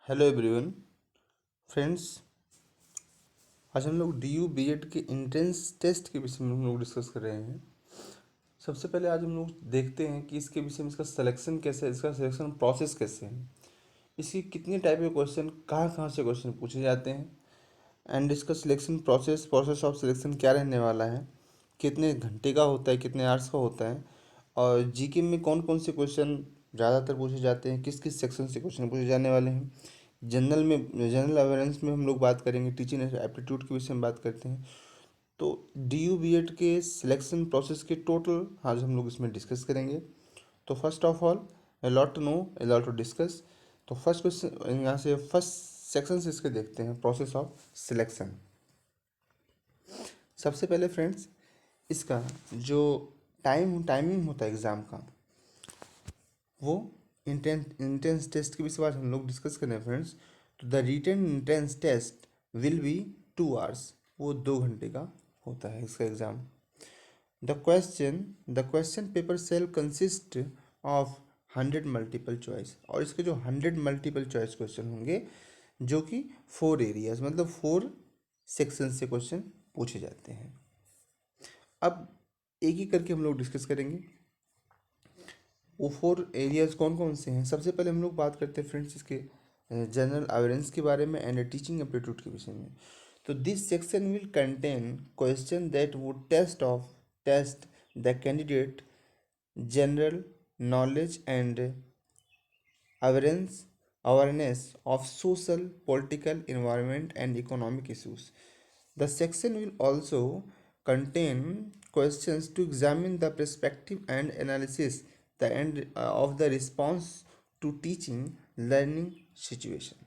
Hello everyone friends. आज हम लोग डी यू बी एड के एंट्रेंस टेस्ट के विषय में हम लोग डिस्कस कर रहे हैं। सबसे पहले आज हम लोग देखते हैं कि इसके विषय में इसका सिलेक्शन कैसे है, इसका सिलेक्शन प्रोसेस कैसे है, इसकी कितने टाइप के क्वेश्चन कहाँ कहाँ से क्वेश्चन पूछे जाते हैं, एंड इसका सिलेक्शन प्रोसेस ऑफ सिलेक्शन क्या रहने वाला है, कितने घंटे का होता है, कितने आवर्स का होता है, और जीके में कौन कौन से क्वेश्चन ज़्यादातर पूछे जाते हैं, किस किस सेक्शन से क्वेश्चन पूछे जाने वाले हैं। जनरल अवेयरेंस में हम लोग बात करेंगे, टीचिंग एप्टीट्यूड के विषय में बात करते हैं। तो डी यू बी एड के सिलेक्शन प्रोसेस के टोटल आज हम लोग इसमें डिस्कस करेंगे। तो first of all a lot to know, a lot to discuss. तो फर्स्ट क्वेश्चन यहाँ से फर्स्ट सेक्शन से इसके देखते हैं, प्रोसेस ऑफ सिलेक्शन। सबसे पहले फ्रेंड्स, इसका जो टाइमिंग होता है एग्ज़ाम का, वो इंट्रेंस टेस्ट के विषय में आज हम लोग डिस्कस करें फ्रेंड्स। तो the written entrance test will be 2 hours, वो 2 घंटे का होता है इसका exam. The question paper shall consist of 100 multiple choice, और इसके जो 100 मल्टीपल चॉइस क्वेश्चन होंगे जो कि 4 एरियाज मतलब 4 सेक्शन से क्वेश्चन पूछे जाते हैं। अब एक ही करके हम लोग डिस्कस करेंगे वो 4 एरियाज कौन कौन से हैं। सबसे पहले हम लोग बात करते हैं फ्रेंड्स इसके जनरल अवेयरेंस के बारे में एंड टीचिंग एप्टीट्यूड के विषय में। तो this section will contain question that would test the candidate general knowledge and awareness of social, political, environment, and economic issues. The section will also contain questions to examine the perspective and analysis the end of the response to teaching learning situation.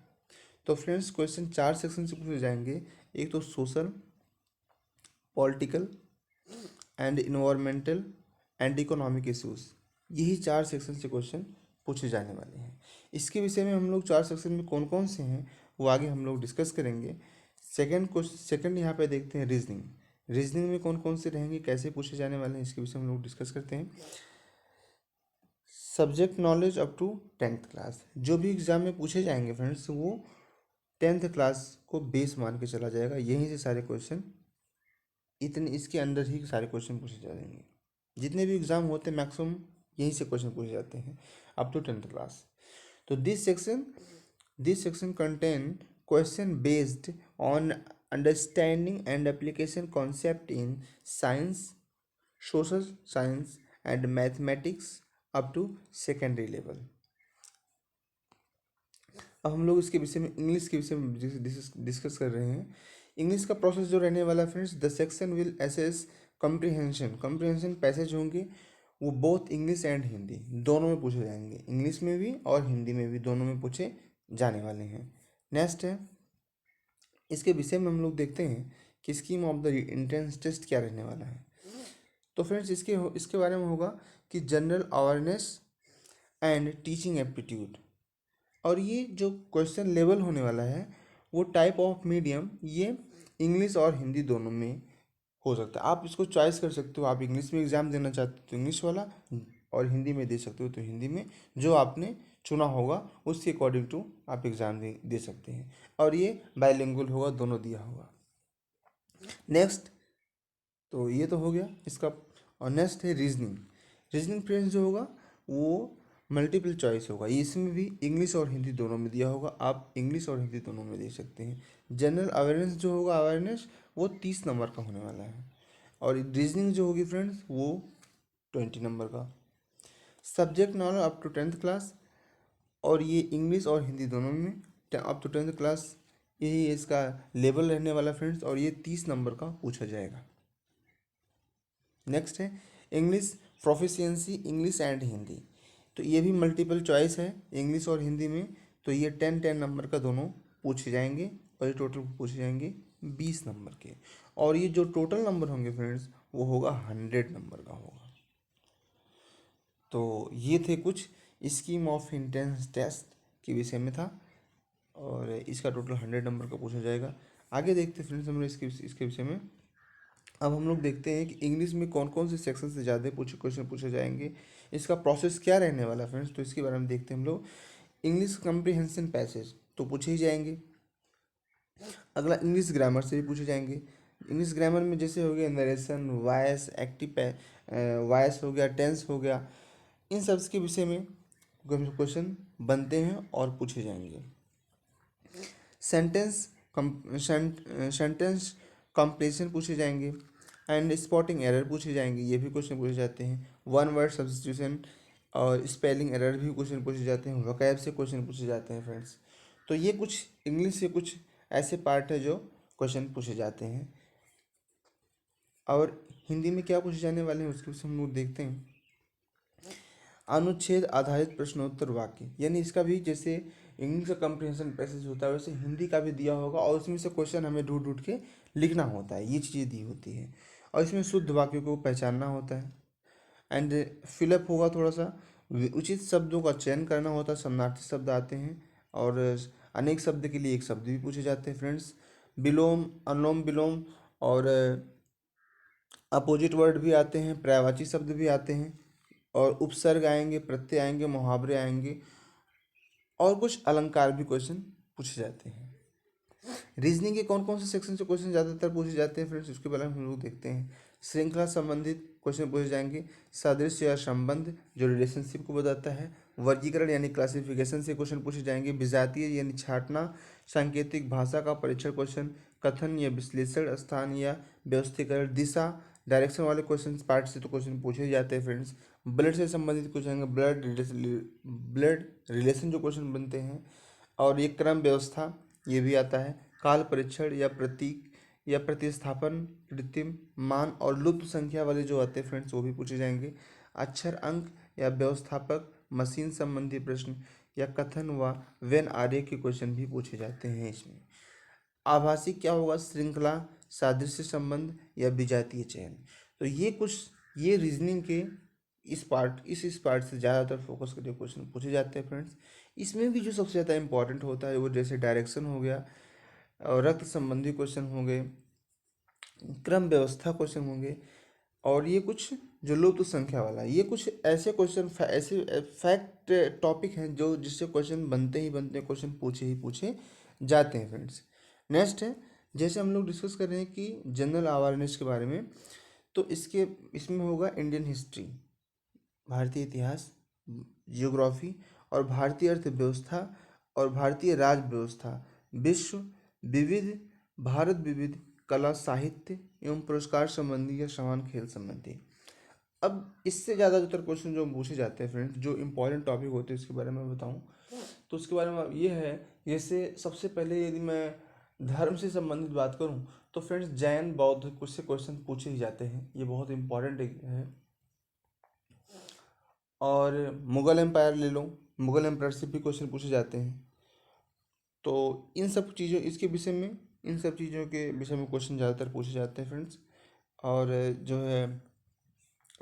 तो friends question 4 section से पूछे जाएंगे। एक तो social, political and environmental and economic issues, यही 4 section से question पूछे जाने वाले हैं। इसके विषय में हम लोग 4 सेक्शन में कौन कौन से हैं वो आगे हम लोग डिस्कस करेंगे। सेकंड यहाँ पे देखते हैं रीजनिंग में कौन कौन से रहेंगे, कैसे पूछे जाने वाले हैं, इसके विषय में हम लोग डिस्कस करते हैं। Subject knowledge up to 10th class, जो भी एग्जाम में पूछे जाएंगे फ्रेंड्स वो 10th क्लास को बेस मान के चला जाएगा। यहीं से सारे क्वेश्चन इसके अंदर ही सारे क्वेश्चन पूछे जाएंगे। जितने भी एग्जाम होते हैं मैक्सिमम यहीं से क्वेश्चन पूछे जाते हैं अप टू 10th क्लास। तो this section contain question based on understanding and application concept in science, social science and mathematics up to secondary level. अब हम लोग इसके विषय में इंग्लिश के विषय में डिस्कस कर रहे हैं। इंग्लिश का प्रोसेस जो रहने वाला है friends, the section will assess comprehension passage होंगे, वो बोथ इंग्लिश एंड हिंदी दोनों में पूछे जाएंगे, इंग्लिश में भी और हिंदी में भी दोनों में पूछे जाने वाले हैं। नेक्स्ट है इसके विषय में हम लोग देखते हैं कि scheme of the entrance test क्या रहने वाला है। तो फ्रेंड्स इसके बारे में होगा कि general awareness and teaching aptitude, और ये जो क्वेश्चन लेवल होने वाला है वो टाइप ऑफ मीडियम ये इंग्लिश और हिंदी दोनों में हो सकता है। आप इसको चॉइस कर सकते हो, आप इंग्लिश में एग्ज़ाम देना चाहते हो तो इंग्लिश वाला, और हिंदी में दे सकते हो तो हिंदी में, जो आपने चुना होगा उसके अकॉर्डिंग टू आप एग्ज़ाम दे सकते हैं। और ये बाइलिंगुअल होगा, दोनों दिया होगा। नेक्स्ट, तो ये तो हो गया इसका। और नेक्स्ट है रीजनिंग फ्रेंड्स जो होगा वो मल्टीपल चॉइस होगा, इसमें भी इंग्लिश और हिंदी दोनों में दिया होगा, आप इंग्लिश और हिंदी दोनों में दे सकते हैं। जनरल अवेयरनेस जो होगा वो 30 नंबर का होने वाला है, और रीजनिंग जो होगी फ्रेंड्स वो 20 नंबर का। Subject knowledge up to 10th class, और ये इंग्लिश और हिंदी दोनों में अप टू 10th क्लास, यही इसका लेवल रहने वाला फ्रेंड्स, और ये 30 नंबर का पूछा जाएगा। नेक्स्ट है English proficiency, English and Hindi, तो ये भी मल्टीपल चॉइस है इंग्लिश और हिंदी में, तो ये 10-10 नंबर का दोनों पूछे जाएंगे, और ये टोटल पूछे जाएंगे 20 नंबर के। और ये जो टोटल नंबर होंगे फ्रेंड्स वो होगा 100 नंबर का होगा। तो ये थे कुछ स्कीम ऑफ एंट्रेंस टेस्ट के विषय में था, और इसका टोटल 100 नंबर का पूछा जाएगा। आगे देखते फ्रेंड्स हम लोग इसके विषय में। अब हम लोग देखते हैं कि इंग्लिश में कौन कौन से सेक्शन से ज़्यादा क्वेश्चन पूछे जाएंगे, इसका प्रोसेस क्या रहने वाला है फ्रेंड्स, तो इसके बारे में देखते हैं हम लोग। इंग्लिश कम्प्रीहेंशन पैसेज, तो पूछे ही जाएंगे। अगला इंग्लिश ग्रामर से भी पूछे जाएंगे। इंग्लिश ग्रामर में जैसे हो गया नरेशन, वॉइस, एक्टिव वॉइस हो गया, टेंस हो गया, इन सब के विषय में क्वेश्चन बनते हैं और पूछे जाएंगे। सेंटेंस सेंटेंस कंप्लीशन पूछे जाएंगे एंड स्पॉटिंग एरर पूछे जाएंगे, ये भी क्वेश्चन पूछे जाते हैं। वन वर्ड सब्स्टिट्यूशन और स्पेलिंग एरर भी क्वेश्चन पूछे जाते हैं। वोकैब से क्वेश्चन पूछे जाते हैं फ्रेंड्स। तो ये कुछ इंग्लिश से कुछ ऐसे पार्ट है जो क्वेश्चन पूछे जाते हैं। और हिंदी में क्या पूछे जाने वाले हैं उसके विषय हम लोग देखते हैं। अनुच्छेद आधारित प्रश्नोत्तर वाक्य, यानी इसका भी जैसे इंग्लिश का कंप्रीहेंशन पैसेज होता है वैसे हिंदी का भी दिया होगा और उसमें से क्वेश्चन हमें ढूंढ ढूंढ के लिखना होता है, ये चीज़ें दी होती है। और इसमें शुद्ध वाक्य को पहचानना होता है एंड फिलअप होगा, थोड़ा सा उचित शब्दों का चयन करना होता है, समानार्थी शब्द आते हैं और अनेक शब्द के लिए एक शब्द भी पूछे जाते हैं फ्रेंड्स। विलोम, अनुलोम विलोम और अपोजिट वर्ड भी आते हैं, पर्यायवाची शब्द भी आते हैं और उपसर्ग आएंगे, प्रत्यय आएंगे, मुहावरे आएंगे और कुछ अलंकार भी क्वेश्चन पूछे जाते हैं। रीजनिंग के कौन कौन से सेक्शन से क्वेश्चन ज़्यादातर पूछे जाते हैं फ्रेंड्स, उसके बारे में हम लोग देखते हैं। श्रृंखला संबंधित क्वेश्चन पूछे जाएंगे। सादृश्य या संबंध जो रिलेशनशिप को बताता है। वर्गीकरण यानी क्लासिफिकेशन से क्वेश्चन पूछे जाएंगे। विजातीय यानी छांटना। सांकेतिक भाषा का परीक्षण क्वेश्चन। कथन या विश्लेषण। स्थान या व्यवस्थीकरण। दिशा, डायरेक्शन वाले क्वेश्चन पार्ट से तो क्वेश्चन पूछे जाते हैं फ्रेंड्स। ब्लड से संबंधित क्वेश्चन, ब्लड रिलेशन जो क्वेश्चन बनते हैं। और ये क्रम व्यवस्था ये भी आता है। काल परीक्षण या प्रतीक या प्रतिस्थापन, कृत्रिम मान और लुप्त संख्या वाले जो आते हैं फ्रेंड्स वो भी पूछे जाएंगे। अक्षर अंक या व्यवस्थापक, मशीन संबंधी प्रश्न या कथन व वेन आर्य के क्वेश्चन भी पूछे जाते हैं इसमें। आभासी क्या होगा, श्रृंखला, सादृश्य संबंध या विजातीय चयन। तो ये रीजनिंग के इस पार्ट से ज़्यादातर फोकस करके क्वेश्चन पूछे जाते हैं फ्रेंड्स। इसमें भी जो सबसे ज़्यादा इंपॉर्टेंट होता है वो जैसे डायरेक्शन हो गया और रक्त संबंधी क्वेश्चन होंगे, क्रम व्यवस्था क्वेश्चन होंगे और ये कुछ जो लुप्त संख्या वाला, ये कुछ ऐसे क्वेश्चन ऐसे फैक्ट टॉपिक हैं जो जिससे क्वेश्चन बनते ही बनते हैं, क्वेश्चन पूछे ही पूछे जाते हैं फ्रेंड्स। नेक्स्ट है, जैसे हम लोग डिस्कस कर रहे हैं कि जनरल अवेयरनेस के बारे में, तो इसमें होगा इंडियन हिस्ट्री, भारतीय इतिहास, जियोग्राफी और भारतीय अर्थव्यवस्था और भारतीय राज्य व्यवस्था, विश्व विविध, भारत विविध, कला साहित्य एवं पुरस्कार संबंधी या समान खेल संबंधी। अब इससे ज़्यादातर क्वेश्चन जो पूछे जाते हैं फ्रेंड्स, जो इंपॉर्टेंट टॉपिक होते हैं उसके बारे में बताऊं तो उसके बारे में ये है, जैसे सबसे पहले यदि मैं धर्म से संबंधित बात करूं तो फ्रेंड्स जैन बौद्ध कुछ से क्वेश्चन पूछे ही जाते हैं, ये बहुत इंपॉर्टेंट है। और मुग़ल एम्पायर ले लो, मुग़ल एम्पायर से भी क्वेश्चन पूछे जाते हैं। तो इन सब चीज़ों के विषय में क्वेश्चन ज़्यादातर पूछे जाते हैं फ्रेंड्स। और जो है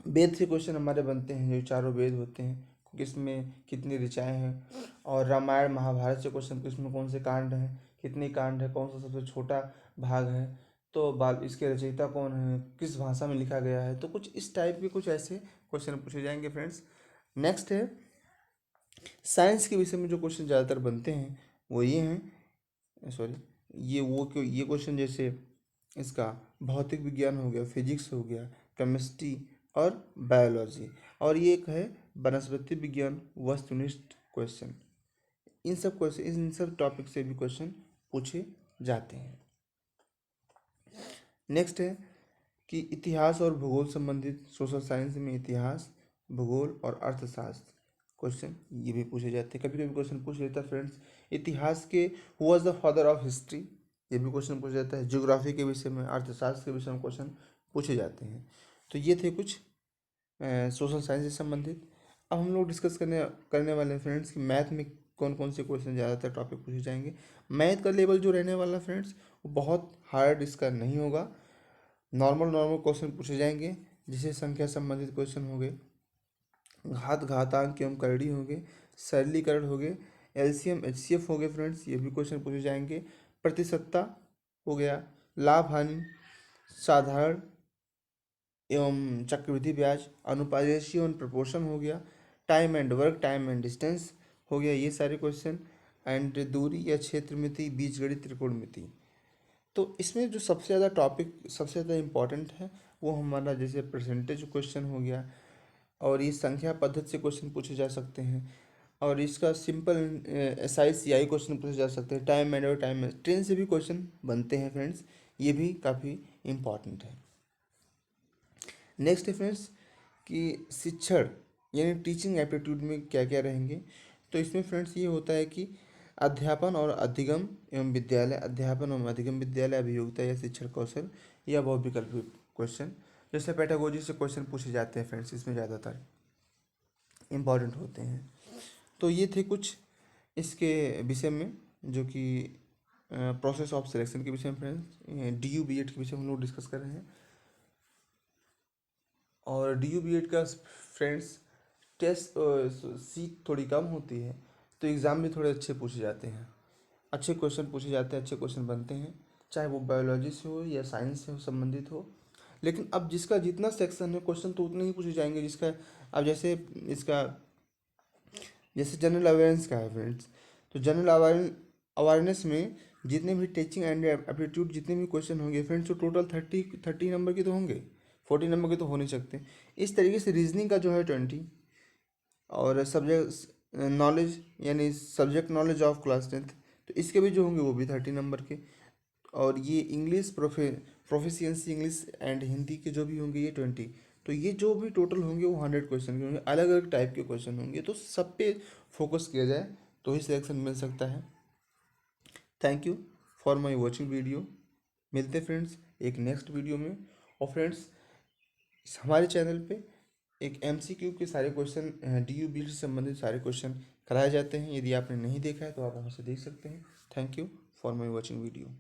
वेद से क्वेश्चन हमारे बनते हैं, जो चारों वेद होते हैं किसमें कितनी ऋचाएँ हैं। और रामायण महाभारत से क्वेश्चन किसमें कौन से कांड हैं, कितने कांड है, कौन सा सबसे छोटा भाग है, तो बाल इसके रचयिता कौन है, किस भाषा में लिखा गया है। तो कुछ इस टाइप के कुछ ऐसे क्वेश्चन पूछे जाएंगे फ्रेंड्स। नेक्स्ट है साइंस के विषय में जो क्वेश्चन ज़्यादातर बनते हैं वो ये हैं, सॉरी ये क्वेश्चन जैसे इसका भौतिक विज्ञान हो गया, फिजिक्स हो गया, केमिस्ट्री और बायोलॉजी। और ये एक है वनस्पति विज्ञान, वस्तुनिष्ठ क्वेश्चन। इन सब टॉपिक से भी क्वेश्चन पूछे जाते हैं। नेक्स्ट है कि इतिहास और भूगोल संबंधित, सोशल साइंस में इतिहास, भूगोल और अर्थशास्त्र क्वेश्चन ये भी पूछे जाते हैं। कभी कभी क्वेश्चन पूछ लेता है फ्रेंड्स इतिहास के who was the father of history, ये भी क्वेश्चन पूछा जाता है। ज्योग्राफी के विषय में, अर्थशास्त्र के विषय में क्वेश्चन पूछे जाते हैं। तो ये थे कुछ सोशल साइंस से संबंधित। अब हम लोग डिस्कस करने वाले हैं फ्रेंड्स कि मैथ में कौन कौन से क्वेश्चन ज़्यादातर टॉपिक पूछे जाएंगे। मैथ का लेवल जो रहने वाला फ्रेंड्स वो बहुत हार्ड इसका नहीं होगा, नॉर्मल क्वेश्चन पूछे जाएंगे, जैसे संख्या संबंधित क्वेश्चन हो गए, घातांक एवं करड़ी हो गए, सरलीकरण हो गए, एलसीएम एचसीएफ हो गए फ्रेंड्स, ये भी क्वेश्चन पूछे जाएंगे। प्रतिशतता हो गया, लाभ हानि, साधारण एवं चक्रवृद्धि ब्याज, अनुपात रेशियो एंड प्रपोर्शन हो गया, time and work, time and distance हो गया, ये सारे क्वेश्चन। एंड दूरी या क्षेत्रमिति, बीजगणित, त्रिकोणमिति। तो इसमें जो सबसे ज़्यादा टॉपिक सबसे ज़्यादा इम्पॉर्टेंट है वो हमारा जैसे परसेंटेज क्वेश्चन हो गया, और ये संख्या पद्धति से क्वेश्चन पूछे जा सकते हैं, और इसका सिंपल SI CI क्वेश्चन पूछे जा सकते हैं, टाइम मैनेजमेंट, टाइम ट्रेन से भी क्वेश्चन बनते हैं फ्रेंड्स, ये भी काफ़ी इम्पॉर्टेंट है। नेक्स्ट है फ्रेंड्स कि शिक्षण यानी टीचिंग एप्टीट्यूड में क्या क्या रहेंगे। तो इसमें फ्रेंड्स ये होता है कि अध्यापन और अधिगम एवं विद्यालय, अध्यापन एवं अधिगम विद्यालय, अभियोगिता या शिक्षण कौशल, या बहुविकल्पी क्वेश्चन, जैसे पेडागोजी से क्वेश्चन पूछे जाते हैं फ्रेंड्स, इसमें ज़्यादातर इम्पॉर्टेंट होते हैं। तो ये थे कुछ इसके विषय में जो कि प्रोसेस ऑफ सिलेक्शन के विषय में फ्रेंड्स, DU BEd के विषय में हम लोग डिस्कस कर रहे हैं। और DU BEd का फ्रेंड्स टेस्ट सीट थोड़ी कम होती है, तो एग्ज़ाम भी थोड़े अच्छे पूछे जाते हैं, अच्छे क्वेश्चन पूछे जाते हैं, अच्छे क्वेश्चन बनते हैं, चाहे वो बायोलॉजी से हो या साइंस से हो संबंधित हो। लेकिन अब जिसका जितना सेक्शन है क्वेश्चन तो उतने ही पूछे जाएंगे जिसका, अब जैसे इसका जैसे जनरल अवेयरेंस का है फ्रेंड्स, तो जनरल अवेयरनेस में जितने भी टीचिंग एंड एप्टीट्यूड जितने भी क्वेश्चन होंगे फ्रेंड्स, तो टोटल 30 नंबर के तो होंगे, 40 नंबर के तो हो नहीं सकते। इस तरीके से रीजनिंग का जो है 20, और सब्जेक्ट नॉलेज यानी subject knowledge of class 10th, तो इसके भी जो होंगे वो भी 30 नंबर के। और ये English proficiency English and Hindi के जो भी होंगे ये 20। तो ये जो भी टोटल होंगे वो 100 क्वेश्चन के होंगे, अलग अलग टाइप के क्वेश्चन होंगे, तो सब पे फोकस किया जाए तो ही सिलेक्शन मिल सकता है। Thank you for my watching video. मिलते फ्रेंड्स एक नेक्स्ट वीडियो में। और फ्रेंड्स हमारे चैनल पे एक MCQ के सारे क्वेश्चन, DU BEd से संबंधित सारे क्वेश्चन कराए जाते हैं, यदि आपने नहीं देखा है तो आप वहाँ से देख सकते हैं। Thank you for my watching video.